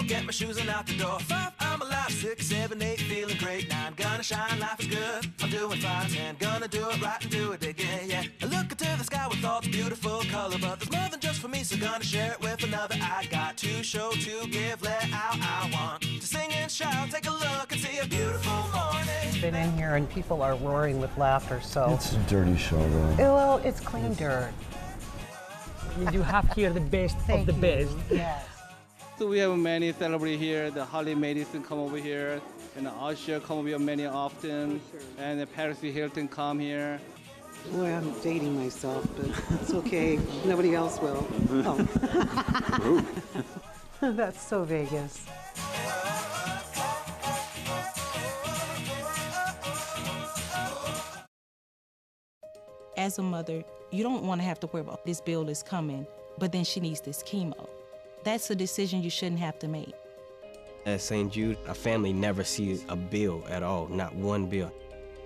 get my shoes and out the door. 5, I'm alive. 6, 7, 8, feeling great. 9, gonna shine, life is good. I'm doing fine. 10, gonna do it right and do it again, yeah. I look into the sky with all the beautiful color, but there's more than just for me, so gonna share it with another. I got to show, to give, let out. I want to sing and shout. Take a look and see a beautiful morning. Been in here and people are roaring with laughter, so. It's a dirty show, though. Well, it's clean dirt. You have here the best of the best. Yes. So we have many celebrities here. The Harley Madison come over here, and the Usher come over here many often, and the Paris Hilton come here. Well, I'm dating myself, but it's okay. Nobody else will. Oh. That's so Vegas. As a mother, you don't want to have to worry about this bill is coming, but then she needs this chemo. That's a decision you shouldn't have to make. At St. Jude, a family never sees a bill at all, not one bill.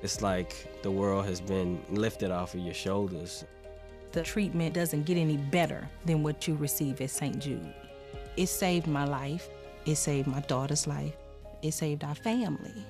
It's like the world has been lifted off of your shoulders. The treatment doesn't get any better than what you receive at St. Jude. It saved my life. It saved my daughter's life. It saved our family.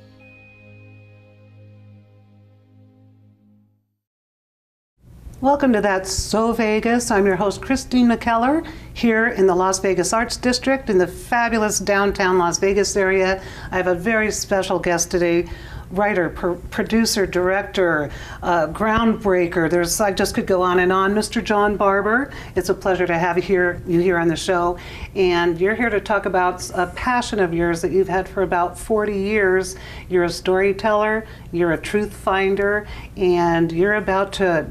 Welcome to That's So Vegas. I'm your host, Christine McKellar, here in the Las Vegas Arts District in the fabulous downtown Las Vegas area. I have a very special guest today, writer, producer, director, groundbreaker. I just could go on and on. Mr. John Barbour, it's a pleasure to have you here on the show. And you're here to talk about a passion of yours that you've had for about 40 years. You're a storyteller, you're a truth finder, and you're about to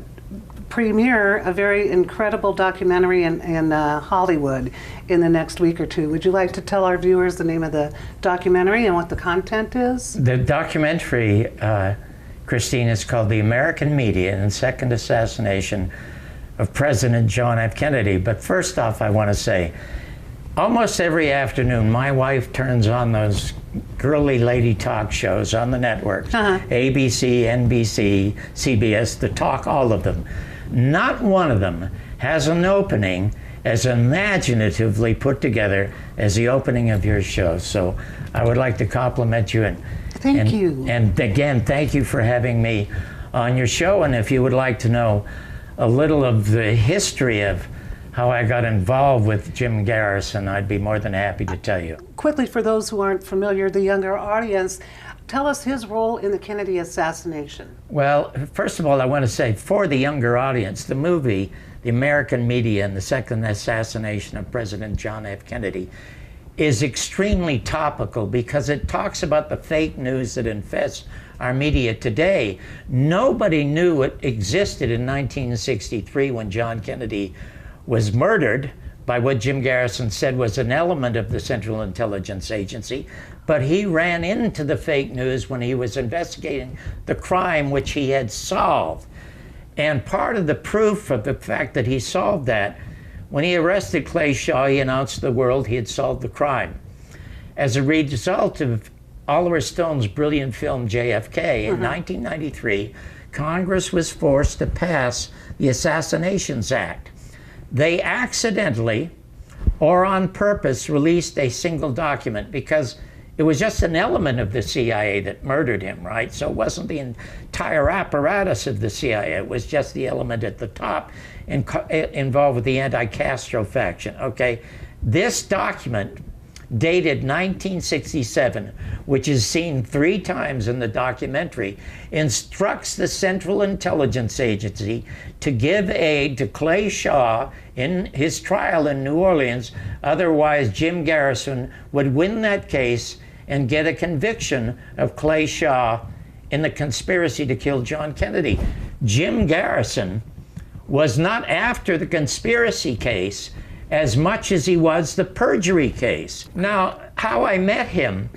premiere a very incredible documentary in Hollywood in the next week or two. Would you like to tell our viewers the name of the documentary and what the content is? The documentary, Christine, is called The American Media and Second Assassination of President John F. Kennedy. But first off, I want to say, almost every afternoon, my wife turns on those girly lady talk shows on the networks, ABC, NBC, CBS, The Talk, all of them. Not one of them has an opening as imaginatively put together as the opening of your show. So I would like to compliment you. Thank you. And again, thank you for having me on your show. And if you would like to know a little of the history of how I got involved with Jim Garrison, I'd be more than happy to tell you. Quickly, for those who aren't familiar, the younger audience, tell us his role in the Kennedy assassination. Well, first of all, I want to say for the younger audience, the movie, The American Media and the Second Assassination of President John F. Kennedy, is extremely topical because it talks about the fake news that infests our media today. Nobody knew it existed in 1963 when John Kennedy was murdered by what Jim Garrison said was an element of the Central Intelligence Agency, but he ran into the fake news when he was investigating the crime which he had solved. And part of the proof of the fact that he solved that, when he arrested Clay Shaw, he announced to the world he had solved the crime. As a result of Oliver Stone's brilliant film JFK in 1993, Congress was forced to pass the Assassinations Act. They accidentally or on purpose released a single document because it was just an element of the CIA that murdered him, right? So it wasn't the entire apparatus of the CIA. It was just the element at the top involved with the anti-Castro faction, okay? This document, dated 1967, which is seen 3 times in the documentary, instructs the Central Intelligence Agency to give aid to Clay Shaw in his trial in New Orleans. Otherwise, Jim Garrison would win that case and get a conviction of Clay Shaw in the conspiracy to kill John Kennedy. Jim Garrison was not after the conspiracy case as much as he was the perjury case. Now, how I met him,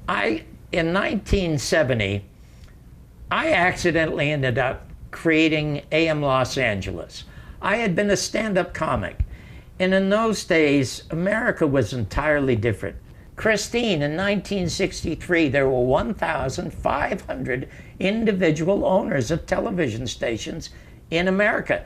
in 1970, I accidentally ended up creating AM Los Angeles. I had been a stand-up comic, and in those days, America was entirely different. Christine, in 1963, there were 1,500 individual owners of television stations in America.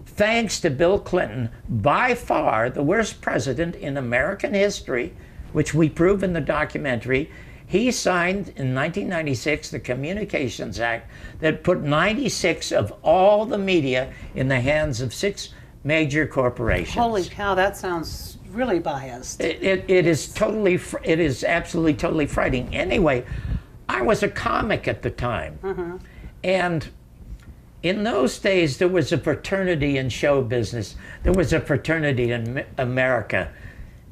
Thanks to Bill Clinton, by far the worst president in American history, which we prove in the documentary. He signed in 1996 the Communications Act that put 96 of all the media in the hands of 6 major corporations. Holy cow, that sounds really biased. It is absolutely totally frightening. Anyway, I was a comic at the time, and in those days there was a fraternity in show business. There was a fraternity in America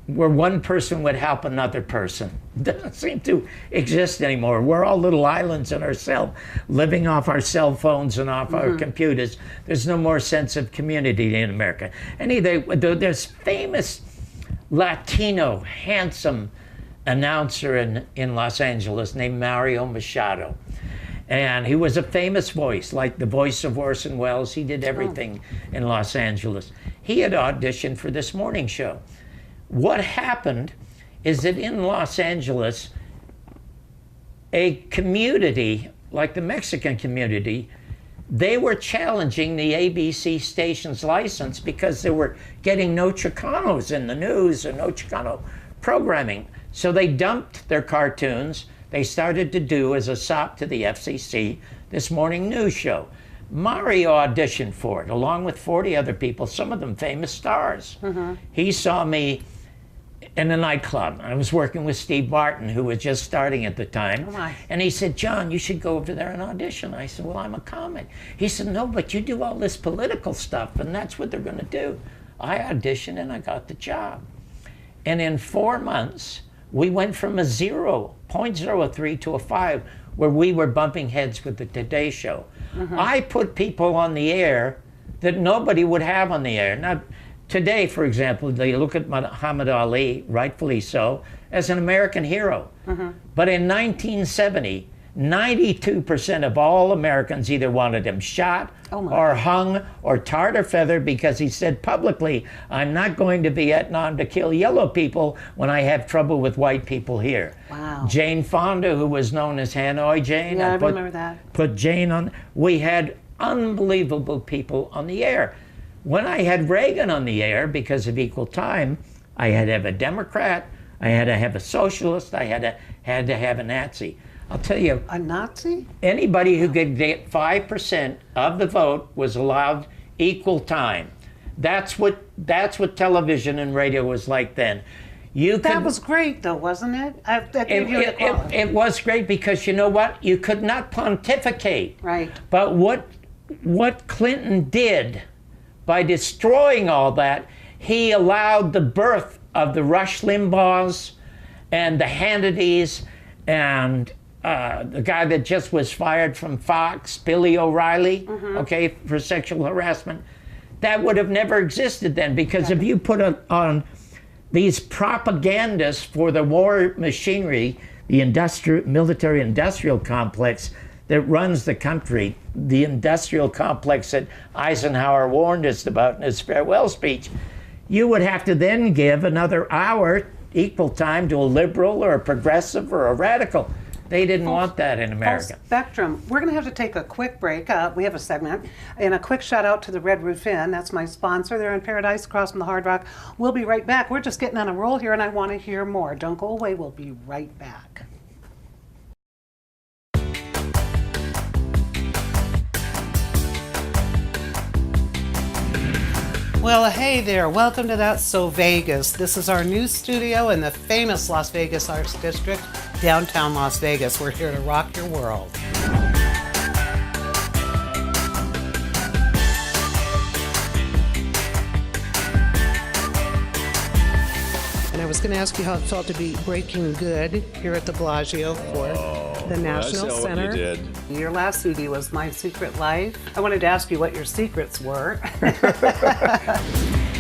where one person would help another person. It doesn't seem to exist anymore. We're all little islands in ourselves, living off our cell phones and off our computers. There's no more sense of community in America. Anyway, there's famous Latino, handsome announcer in Los Angeles named Mario Machado. And he was a famous voice, like the voice of Orson Welles. He did everything in Los Angeles. He had auditioned for this morning show. What happened is that in Los Angeles, a community, like the Mexican community, they were challenging the ABC station's license because they were getting no Chicanos in the news or no Chicano programming. So they dumped their cartoons. They started to do, as a sop to the FCC, this morning news show. Mario auditioned for it, along with 40 other people, some of them famous stars. He saw me in a nightclub. I was working with Steve Martin, who was just starting at the time. And he said, John, you should go over there and audition. I said, well, I'm a comic. He said, no, but you do all this political stuff, and that's what they're going to do. I auditioned, and I got the job. And in 4 months, we went from a 0.03 to a 5, where we were bumping heads with the Today Show. I put people on the air that nobody would have on the air. Now, today, for example, they look at Muhammad Ali, rightfully so, as an American hero. But in 1970, 92% of all Americans either wanted him shot or hung or tarred or feathered because he said publicly, I'm not going to Vietnam to kill yellow people when I have trouble with white people here. Jane Fonda, who was known as Hanoi Jane. Yeah, I remember that. Put Jane on. We had unbelievable people on the air. When I had Reagan on the air, because of equal time, I had to have a Democrat, I had to have a socialist, I had to have a Nazi. I'll tell you. A Nazi? Anybody who could get 5% of the vote was allowed equal time. That's what television and radio was like then. That was great, though, wasn't it? That gave you equality. It was great because you know what? You could not pontificate. Right. But what Clinton did by destroying all that, he allowed the birth of the Rush Limbaughs and the Hannitys and the guy that just was fired from Fox, Billy O'Reilly, okay, for sexual harassment. That would have never existed then, because if you put on these propagandists for the war machinery, the military-industrial complex that runs the country, the industrial complex that Eisenhower warned us about in his farewell speech, you would have to then give another hour, equal time, to a liberal or a progressive or a radical. They didn't want that in America. Full spectrum. We're going to have to take a quick break. We have a segment. And a quick shout out to the Red Roof Inn. That's my sponsor. They're in Paradise across from the Hard Rock. We'll be right back. We're just getting on a roll here and I want to hear more. Don't go away. We'll be right back. Well, hey there. Welcome to That's So Vegas. This is our new studio in the famous Las Vegas Arts District, downtown Las Vegas. We're here to rock your world. And I was going to ask you how it felt to be breaking good here at the Bellagio for the National Center. What you did. Your last CD was My Secret Life. I wanted to ask you what your secrets were.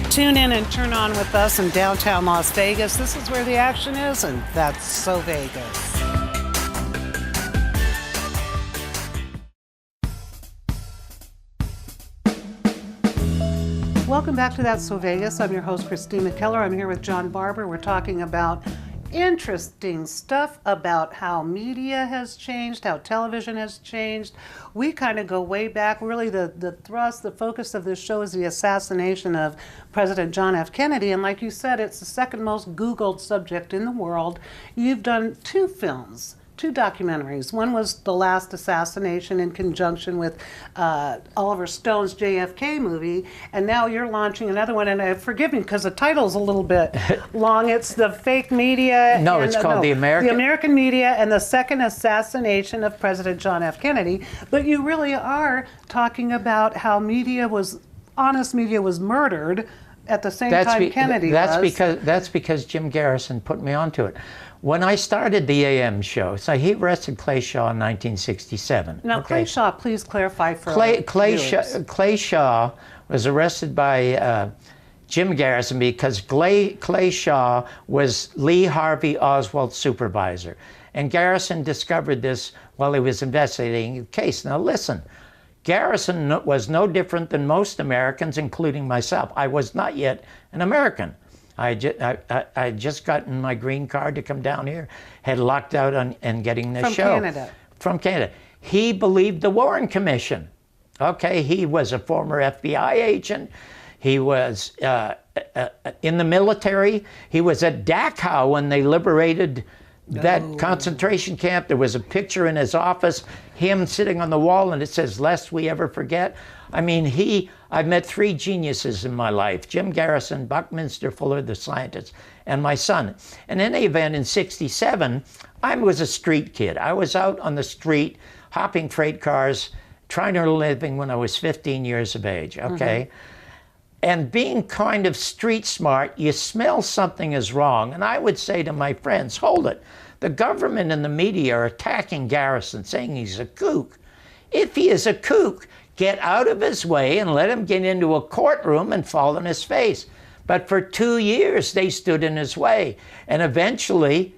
Tune in and turn on with us in downtown Las Vegas. This is where the action is, and That's So Vegas. Welcome back to That's So Vegas. I'm your host, Christina Keller. I'm here with John Barbour. We're talking about interesting stuff about how media has changed, how television has changed. We kind of go way back. Really, the thrust, the focus of this show is the assassination of President John F. Kennedy. And like you said, it's the second most Googled subject in the world. You've done 2 films. 2 documentaries. One was The Last Assassination in conjunction with Oliver Stone's JFK movie, and now you're launching another one, and forgive me because the title's a little bit long. It's The Fake Media. No, it's called The American Media and the Second Assassination of President John F. Kennedy. But you really are talking about how honest media was murdered at the same time Kennedy was. That's because Jim Garrison put me onto it. When I started the AM show, so he arrested Clay Shaw in 1967. Now, Clay Shaw, please clarify for Clay Shaw was arrested by Jim Garrison because Clay Shaw was Lee Harvey Oswald's supervisor. And Garrison discovered this while he was investigating the case. Now listen, Garrison was no different than most Americans, including myself. I was not yet an American. I had just gotten my green card to come down here, had lucked out on and getting this show. From Canada. He believed the Warren Commission. Okay, he was a former FBI agent. He was in the military. He was at Dachau when they liberated that concentration camp. There was a picture in his office, him sitting on the wall, and it says, "Lest we ever forget." I mean, I've met 3 geniuses in my life: Jim Garrison, Buckminster Fuller, the scientist, and my son. In any event, in '67, I was a street kid. I was out on the street, hopping freight cars, trying to earn a living when I was 15 years of age, okay? And being kind of street smart, you smell something is wrong. And I would say to my friends, hold it. The government and the media are attacking Garrison, saying he's a kook. If he is a kook, get out of his way and let him get into a courtroom and fall on his face. But for 2 years, they stood in his way. And eventually,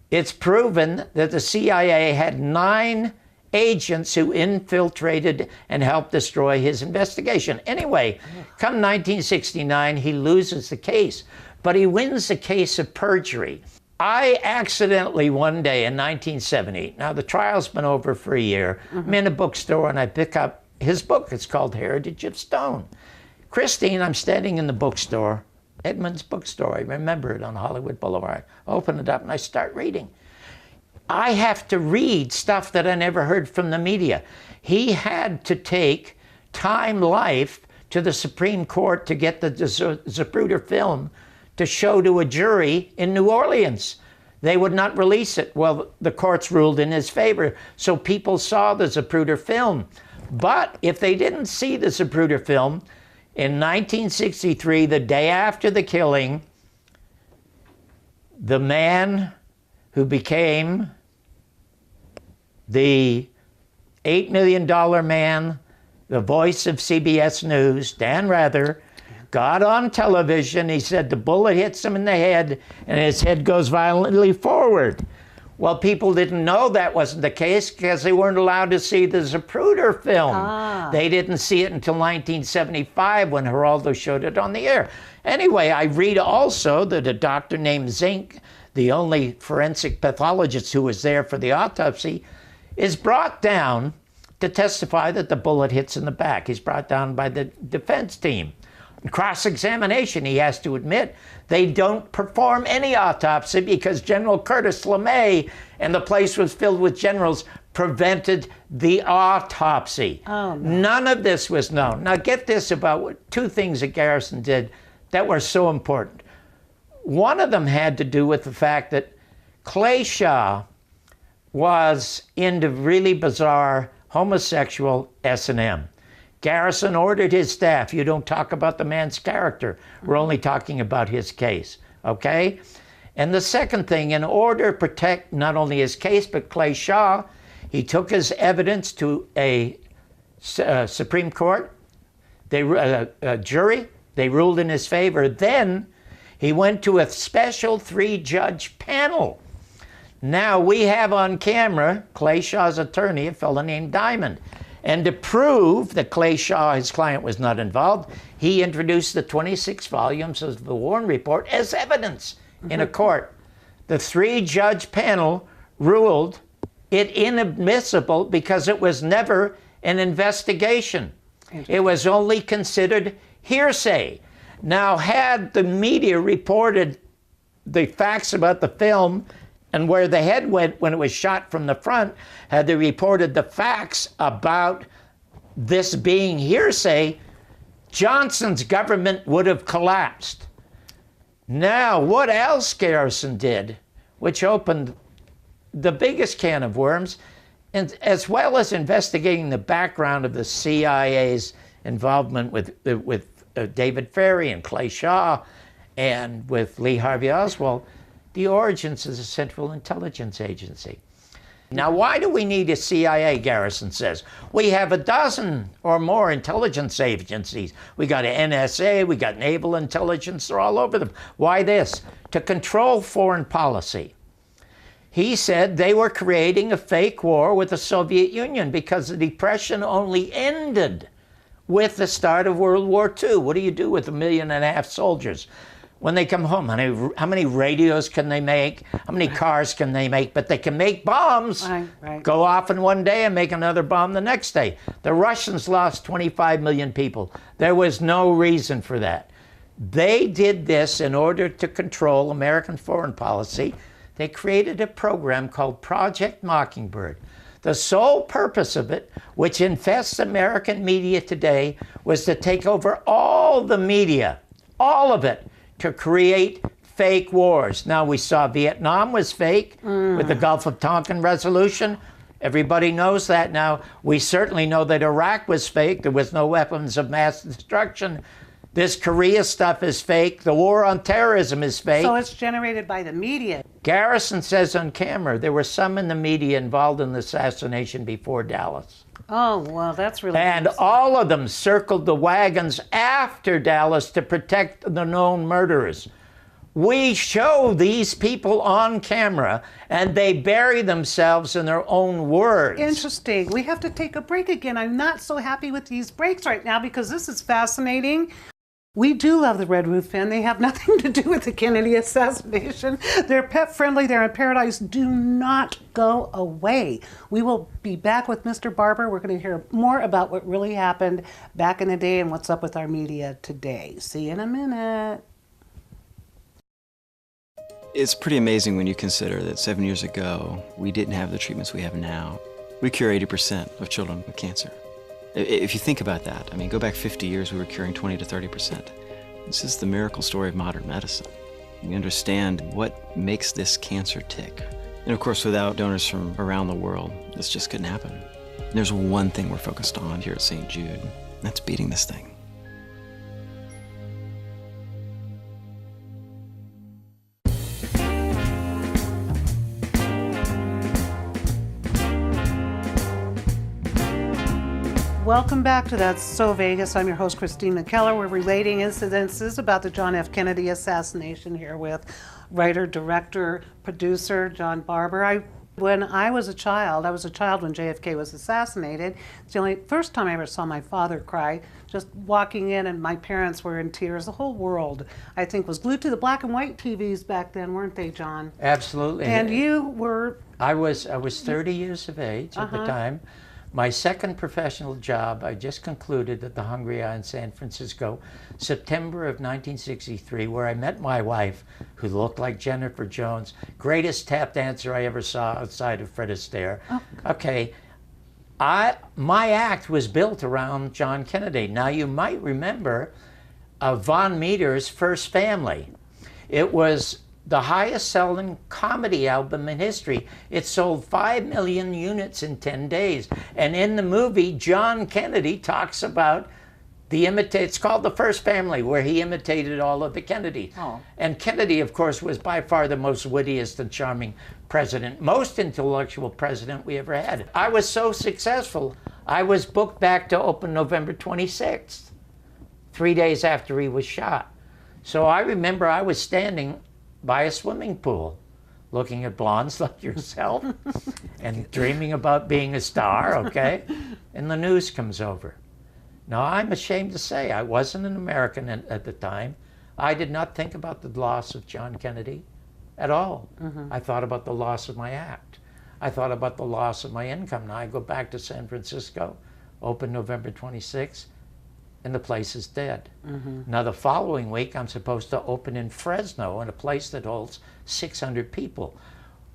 it's proven that the CIA had 9 agents who infiltrated and helped destroy his investigation. Anyway, come 1969, he loses the case, but he wins the case of perjury. I accidentally one day in 1970, now the trial's been over for a year, I'm in a bookstore and I pick up his book. It's called Heritage of Stone. Christine, I'm standing in the bookstore, Edmund's bookstore, I remember it on Hollywood Boulevard. I open it up and I start reading. I have to read stuff that I never heard from the media. He had to take Time Life to the Supreme Court to get the Zapruder film to show to a jury in New Orleans. They would not release it. Well, the courts ruled in his favor, so people saw the Zapruder film. But if they didn't see the Zapruder film, in 1963, the day after the killing, the man who became the $8 million man, the voice of CBS News, Dan Rather, got on television. He said the bullet hits him in the head and his head goes violently forward. Well, people didn't know that wasn't the case because they weren't allowed to see the Zapruder film. They didn't see it until 1975 when Geraldo showed it on the air. Anyway, I read also that a doctor named Zink, the only forensic pathologist who was there for the autopsy, is brought down to testify that the bullet hits in the back. He's brought down by the defense team. In cross-examination, he has to admit they don't perform any autopsy because General Curtis LeMay, and the place was filled with generals, prevented the autopsy. None of this was known. Now get this about 2 things that Garrison did that were so important. One of them had to do with the fact that Clay Shaw was into really bizarre homosexual S&M. Garrison ordered his staff, you don't talk about the man's character. We're only talking about his case, okay? And the second thing, in order to protect not only his case, but Clay Shaw, he took his evidence to a Supreme Court, a jury, they ruled in his favor. Then he went to a special 3-judge panel. Now we have on camera Clay Shaw's attorney, a fellow named Diamond. And to prove that Clay Shaw, his client, was not involved, he introduced the 26 volumes of the Warren Report as evidence in a court. The 3-judge panel ruled it inadmissible because it was never an investigation. It was only considered hearsay. Now, had the media reported the facts about the film and where the head went when it was shot from the front, had they reported the facts about this being hearsay, Johnson's government would have collapsed. Now, what else Garrison did, which opened the biggest can of worms, and as well as investigating the background of the CIA's involvement with David Ferrie and Clay Shaw and with Lee Harvey Oswald, the origins of the Central Intelligence Agency. Now, why do we need a CIA, Garrison says? We have a dozen or more intelligence agencies. We got an NSA, we got naval intelligence, they're all over them. Why this? To control foreign policy. He said they were creating a fake war with the Soviet Union because the Depression only ended with the start of World War II. What do you do with 1.5 million soldiers? When they come home, how many radios can they make? How many cars can they make? But they can make bombs. Right. Go off in one day and make another bomb the next day. The Russians lost 25 million people. There was no reason for that. They did this in order to control American foreign policy. They created a program called Project Mockingbird. The sole purpose of it, which infests American media today, was to take over all the media, all of it, to create fake wars. Now, we saw Vietnam was fake with the Gulf of Tonkin resolution. Everybody knows that now. We certainly know that Iraq was fake. There was no weapons of mass destruction. This Korea stuff is fake. The war on terrorism is fake. So it's generated by the media. Garrison says on camera there were some in the media involved in the assassination before Dallas. Oh, well, that's really And all of them circled the wagons after Dallas to protect the known murderers. We show these people on camera, and they bury themselves in their own words. Interesting. We have to take a break again. I'm not so happy with these breaks right now because this is fascinating. We do love the Red Roof Inn. They have nothing to do with the Kennedy assassination. They're pet friendly. They're in paradise. Do not go away. We will be back with Mr. Barbour. We're going to hear more about what really happened back in the day and what's up with our media today. See you in a minute. It's pretty amazing when you consider that 7 years ago, we didn't have the treatments we have now. We cure 80% of children with cancer. If you think about that, I mean, go back 50 years, we were curing 20 to 30%. This is the miracle story of modern medicine. We understand what makes this cancer tick. And of course, without donors from around the world, this just couldn't happen. And there's one thing we're focused on here at St. Jude, and that's beating this thing. Welcome back to That's So Vegas. I'm your host, Christine McKellar. We're relating incidences about the John F. Kennedy assassination here with writer, director, producer John Barbour. When I was a child when JFK was assassinated. It's the only first time I ever saw my father cry, just walking in, and my parents were in tears. The whole world, I think, was glued to the black and white TVs back then, weren't they, John? Absolutely. And you were... I was 30 years of age at the time. My second professional job, I just concluded at the Hungry Eye in San Francisco, September of 1963, where I met my wife, who looked like Jennifer Jones, greatest tap dancer I ever saw outside of Fred Astaire. Oh. Okay, my act was built around John Kennedy. Now, you might remember Von Meter's First Family. It was the highest selling comedy album in history. It sold 5 million units in 10 days. And in the movie, John Kennedy talks about it's called The First Family, where he imitated all of the Kennedys. Oh. And Kennedy, of course, was by far the most wittiest and charming president, most intellectual president we ever had. I was so successful, I was booked back to open November 26th, 3 days after he was shot. So I remember I was standing by a swimming pool, looking at blondes like yourself and dreaming about being a star, okay? And the news comes over. Now, I'm ashamed to say I wasn't an American at the time. I did not think about the loss of John Kennedy at all. I thought about the loss of my act. I thought about the loss of my income. Now I go back to San Francisco, open November 26th, and the place is dead. Now the following week, I'm supposed to open in Fresno in a place that holds 600 people.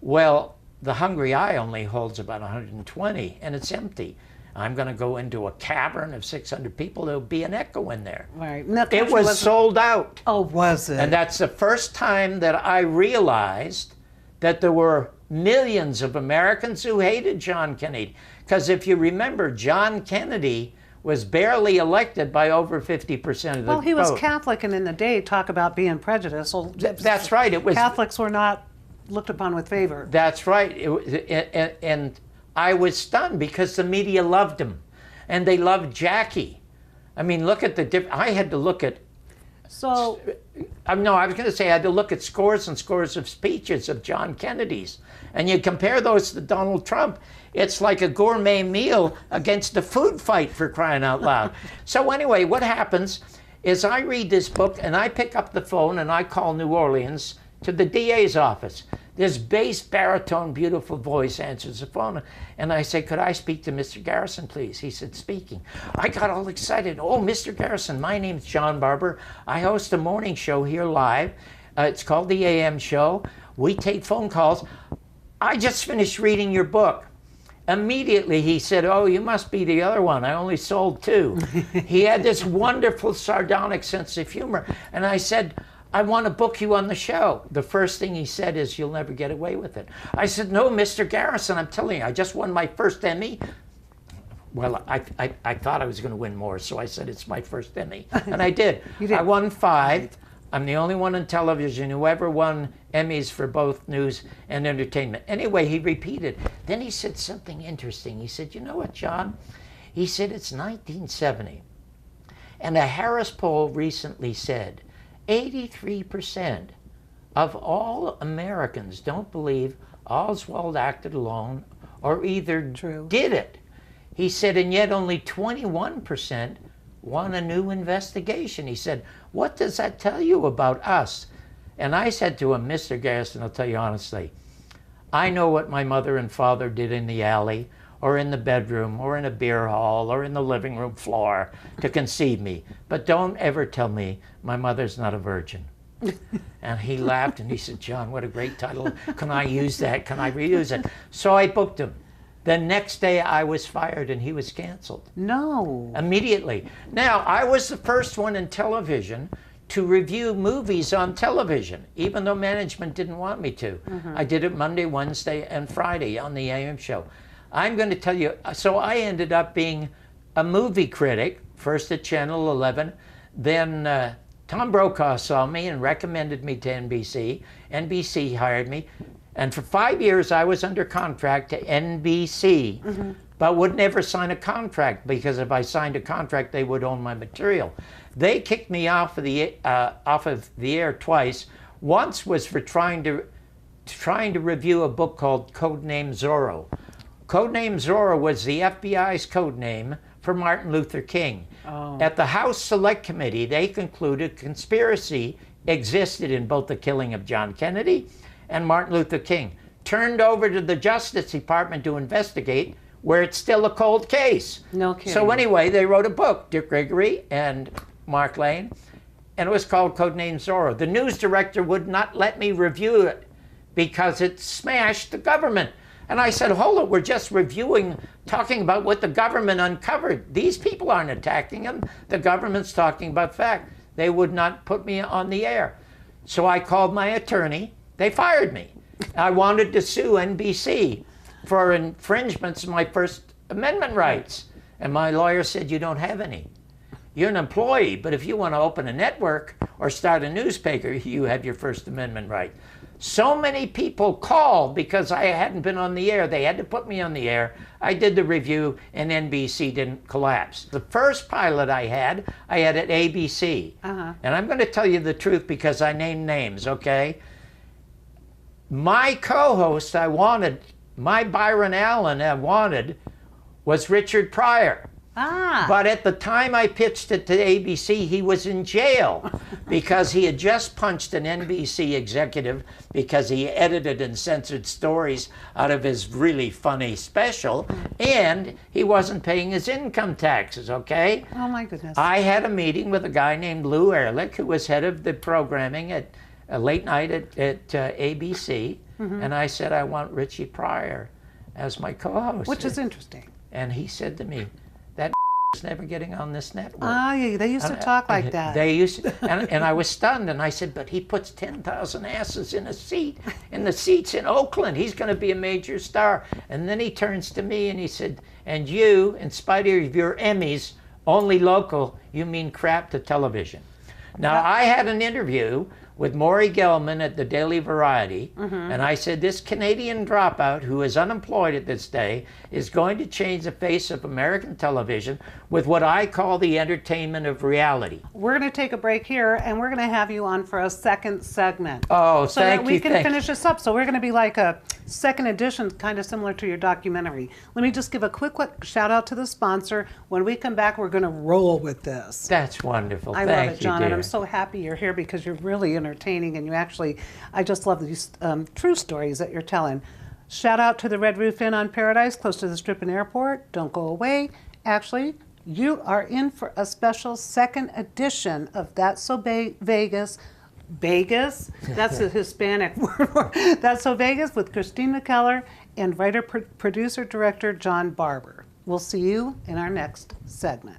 Well, the Hungry Eye only holds about 120, and it's empty. I'm going to go into a cavern of 600 people. There'll be an echo in there. Right. It was sold out. Oh, was it? And that's the first time that I realized that there were millions of Americans who hated John Kennedy. Because if you remember, John Kennedy was barely elected by over 50% of the vote. Well, he was Catholic, and in the day, talk about being prejudiced. So that's right. It was Catholics were not looked upon with favor. That's right. And I was stunned because the media loved him, and they loved Jackie. I mean, look at the I had to look at. So. No, I was going to say I had to look at scores and scores of speeches of John Kennedy's, and you compare those to Donald Trump. It's like a gourmet meal against a food fight, for crying out loud. So anyway, what happens is I read this book and I pick up the phone and I call New Orleans to the DA's office. This bass baritone, beautiful voice answers the phone, and I say, could I speak to Mr. Garrison, please? He said, speaking. I got all excited. Oh, Mr. Garrison, my name's John Barbour. I host a morning show here live. It's called the AM Show. We take phone calls. I just finished reading your book. Immediately he said, oh, you must be the other one. I only sold 2. He had this wonderful sardonic sense of humor. And I said, I want to book you on the show. The first thing he said is, you'll never get away with it. I said, no, Mr. Garrison, I'm telling you, I just won my first Emmy. Well, I thought I was going to win more, so I said, it's my first Emmy. And I did. You did. I won 5. I'm the only one in television who ever won Emmys for both news and entertainment. Anyway, he repeated. Then he said something interesting. He said, you know what, John? He said, it's 1970. And a Harris poll recently said 83% of all Americans don't believe Oswald acted alone or either did it. He said, and yet only 21% want a new investigation. He said, what does that tell you about us? And I said to him, Mr. Garrison, I'll tell you honestly, I know what my mother and father did in the alley or in the bedroom or in a beer hall or in the living room floor to conceive me. But don't ever tell me my mother's not a virgin. And he laughed and he said, John, what a great title. Can I use that? Can I reuse it? So I booked him. The next day I was fired and he was canceled. No. Immediately. Now, I was the first one in television to review movies on television, even though management didn't want me to. I did it Monday, Wednesday, and Friday on the AM show. I'm going to tell you, so I ended up being a movie critic, first at Channel 11, then Tom Brokaw saw me and recommended me to NBC. NBC hired me. And for 5 years, I was under contract to NBC, but would never sign a contract because if I signed a contract, they would own my material. They kicked me off of the air twice. Once was for trying to review a book called Codename Zorro. Codename Zorro was the FBI's code name for Martin Luther King. At the House Select Committee, they concluded conspiracy existed in both the killing of John Kennedy and Martin Luther King. Turned over to the Justice Department to investigate, where it's still a cold case. No kidding. So anyway, they wrote a book, Dick Gregory and Mark Lane, and it was called Codename Zorro. The news director would not let me review it because it smashed the government. And I said, hold it, we're just reviewing, talking about what the government uncovered. These people aren't attacking them. The government's talking about fact. They would not put me on the air. So I called my attorney. They fired me. I wanted to sue NBC for infringements of my First Amendment rights. And my lawyer said, you don't have any. You're an employee, but if you want to open a network or start a newspaper, you have your First Amendment right. So many people called because I hadn't been on the air. They had to put me on the air. I did the review and NBC didn't collapse. The first pilot I had at ABC. And I'm going to tell you the truth because I named names, okay? My co-host my Byron Allen I wanted was Richard Pryor. But at the time I pitched it to ABC, he was in jail because he had just punched an NBC executive because he edited and censored stories out of his really funny special, and he wasn't paying his income taxes, okay? Oh my goodness. I had a meeting with a guy named Lou Ehrlich, who was head of the programming at late night at ABC, and I said, I want Richie Pryor as my co-host. Which is interesting. And he said to me, that is never getting on this network. Yeah, they used to talk like that. They used to, and I was stunned, and I said, but he puts 10,000 asses in a seat, in the seats in Oakland. He's going to be a major star. And then he turns to me and he said, and you, in spite of your Emmys, only local, you mean crap to television. Now, I had an interview with Maury Gelman at the Daily Variety, and I said, this Canadian dropout who is unemployed at this day is going to change the face of American television with what I call the entertainment of reality. We're going to take a break here, and we're going to have you on for a second segment. Oh, so that we can finish this up. So we're going to be like a second edition, kind of similar to your documentary. Let me just give a quick shout out to the sponsor. When we come back, we're going to roll with this. That's wonderful. I Thank love it, you, John, dear. and I'm so happy you're here because you're really entertaining, and you actually, I just love these true stories that you're telling. Shout out to the Red Roof Inn on Paradise, close to the Strip and Airport. Don't go away. Actually, you are in for a special second edition of That's So Vegas. Vegas? That's a Hispanic word. That's So Vegas with Christine McKellar and writer, producer, director John Barbour. We'll see you in our next segment.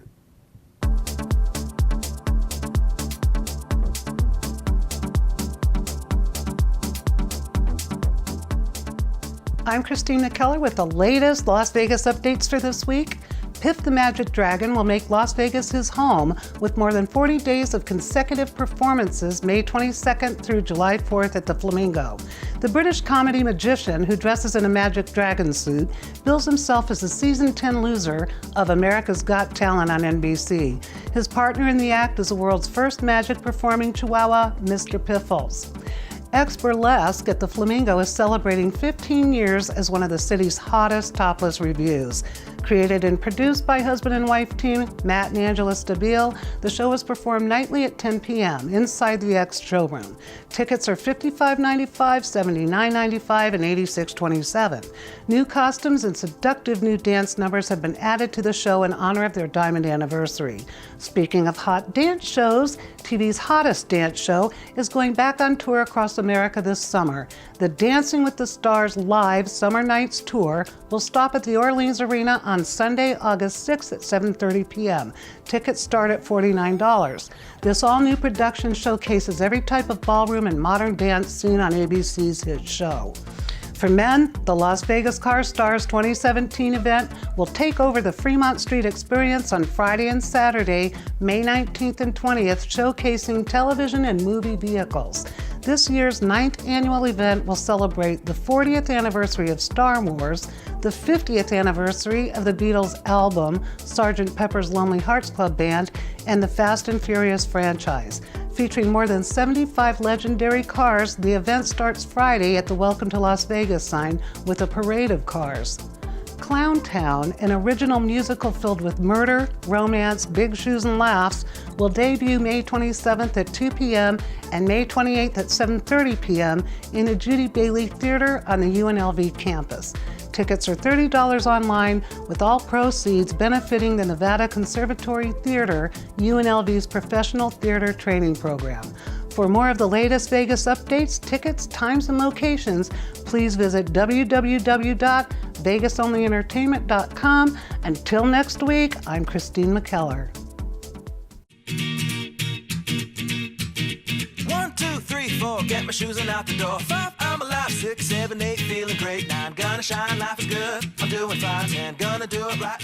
I'm Christine McKellar with the latest Las Vegas updates for this week. Piff the Magic Dragon will make Las Vegas his home with more than 40 days of consecutive performances May 22nd through July 4th at the Flamingo. The British comedy magician who dresses in a magic dragon suit bills himself as the season 10 loser of America's Got Talent on NBC. His partner in the act is the world's first magic performing chihuahua, Mr. Piffles. Ex-Burlesque at the Flamingo is celebrating 15 years as one of the city's hottest topless revues. Created and produced by husband and wife team Matt and Angela Stabile, the show is performed nightly at 10 p.m. inside the X showroom. Tickets are $55.95, $79.95, and $86.27. New costumes and seductive new dance numbers have been added to the show in honor of their diamond anniversary. Speaking of hot dance shows, TV's hottest dance show is going back on tour across America this summer. The Dancing with the Stars Live Summer Nights Tour will stop at the Orleans Arena on Sunday, August 6th at 7:30 p.m. Tickets start at $49. This all-new production showcases every type of ballroom and modern dance seen on ABC's hit show. For men, the Las Vegas Car Stars 2017 event will take over the Fremont Street Experience on Friday and Saturday, May 19th and 20th, showcasing television and movie vehicles. This year's 9th annual event will celebrate the 40th anniversary of Star Wars, the 50th anniversary of the Beatles' album, Sgt. Pepper's Lonely Hearts Club Band, and the Fast and Furious franchise. Featuring more than 75 legendary cars, the event starts Friday at the Welcome to Las Vegas sign with a parade of cars. Clowntown, an original musical filled with murder, romance, big shoes, and laughs, will debut May 27th at 2 p.m. and May 28th at 7:30 p.m. in the Judy Bailey Theater on the UNLV campus. Tickets are $30 online, with all proceeds benefiting the Nevada Conservatory Theater, UNLV's professional theater training program. For more of the latest Vegas updates, tickets, times, and locations, please visit www.vegasonlyentertainment.com. Until next week, I'm Christine McKellar. 1, 2, 3, 4, get my shoes and out the door. 5, I'm alive. 6, 7, 8, feeling great. 9, gonna shine, life is good. I'm doing fine. 10, gonna do it right.